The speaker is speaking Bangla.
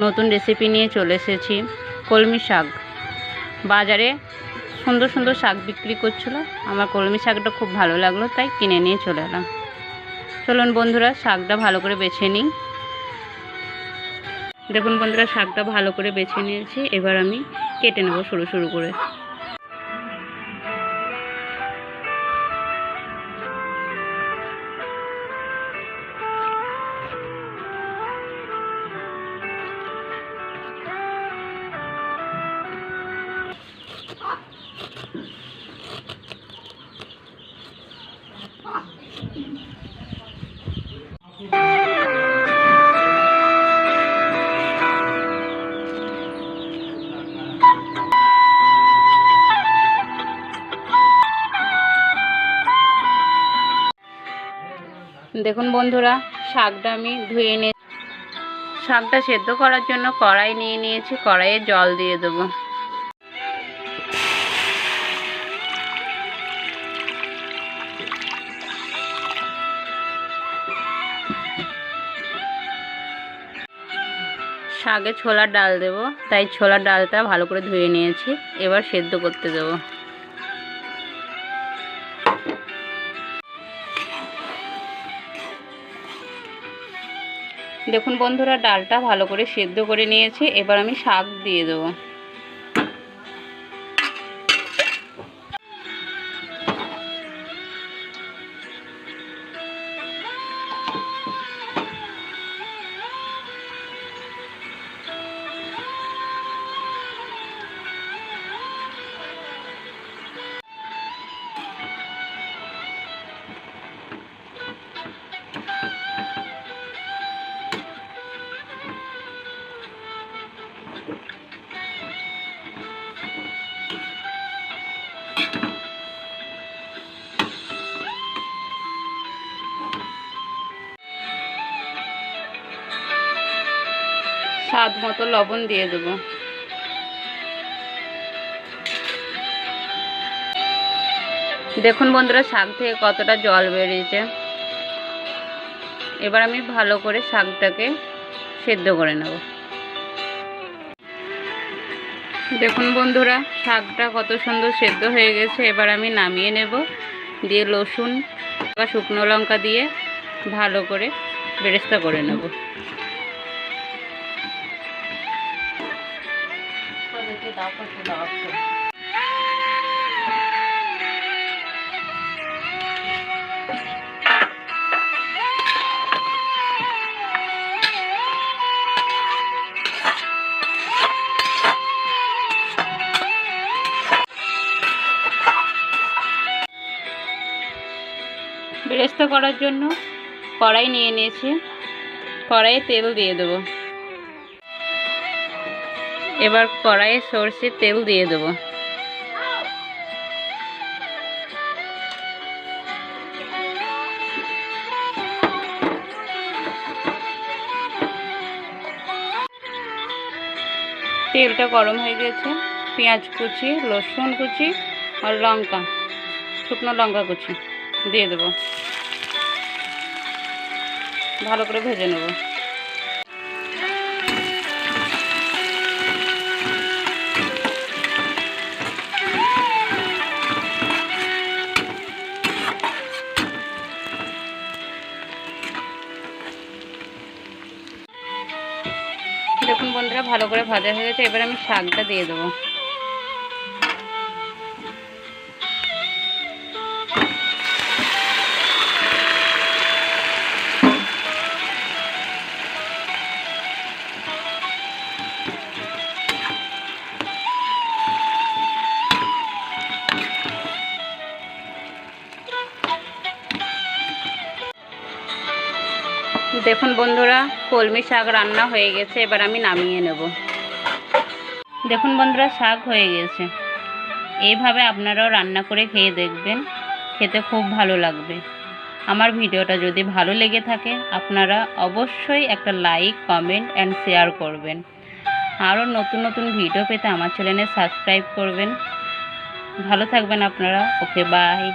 নতুন রেসিপি নিয়ে চলে এসেছি। কলমি শাক। বাজারে সুন্দর সুন্দর শাক বিক্রি করছিল, আমার কলমি শাকটা খুব ভালো লাগলো, তাই কিনে নিয়ে চলে এলাম। চলুন বন্ধুরা, শাকটা ভালো করে বেছে নিই। দেখুন বন্ধুরা, শাকটা ভালো করে বেছে নিয়েছি। এবার আমি কেটে নেব সরু সরু করে। দেখুন বন্ধুরা, শাকটা আমি ধুয়ে নিয়ে শাকটা সেদ্ধ করার জন্য কড়াই নিয়ে নিয়েছি। কড়াইয়ে জল দিয়ে দেবো। শাকে ছোলার ডাল দেব, তাই ছোলার ডালটা ভালো করে ধুয়ে নিয়েছি। এবার সেদ্ধ করতে দেব। দেখুন বন্ধুরা, ডালটা ভালো করে সেদ্ধ করে নিয়েছি। এবার আমি শাক দিয়ে দেব। স্বাদ মতো লবণ দিয়ে দেব। দেখুন বন্ধুরা, শাক থেকে কতটা জল বেরিয়েছে। এবার আমি ভালো করে শাকটাকে সেদ্ধ করে নেব। দেখুন বন্ধুরা, শাকটা কত সুন্দর সেদ্ধ হয়ে গেছে। এবার আমি নামিয়ে নেব। দিয়ে রসুন বা শুকনো লঙ্কা দিয়ে ভালো করে বেরেস্তা করে নেব। বেরেস্তা করার জন্য কড়াই নিয়ে নিয়েছি। কড়াইয়ে তেল দিয়ে দেব। এবার কড়াইয়ে সরষের তেল দিয়ে দেব। তেলটা গরম হয়ে গেছে। পেঁয়াজ কুচি, রসুন কুচি আর লঙ্কা, শুকনো লঙ্কা কুচি দিয়ে দেব। ভালো করে ভেজে নেব। দেখুন বন্ধুরা, ভালো করে ভাজা হয়ে গেছে। এবার আমি শাকটা দিয়ে দেবো। দেখুন বন্ধুরা, কলমি শাক রান্না হয়ে গেছে। এবার আমি নামিয়ে নেব। দেখুন বন্ধুরা, শাক হয়ে গেছে। এইভাবে আপনারাও রান্না করে খেয়ে দেখবেন, খেতে খুব ভালো লাগবে। আমার ভিডিওটা যদি ভালো লেগে থাকে, আপনারা অবশ্যই একটা লাইক, কমেন্ট অ্যান্ড শেয়ার করবেন। আরও নতুন নতুন ভিডিও পেতে আমার চ্যানেলে সাবস্ক্রাইব করবেন। ভালো থাকবেন আপনারা। ওকে, বাই।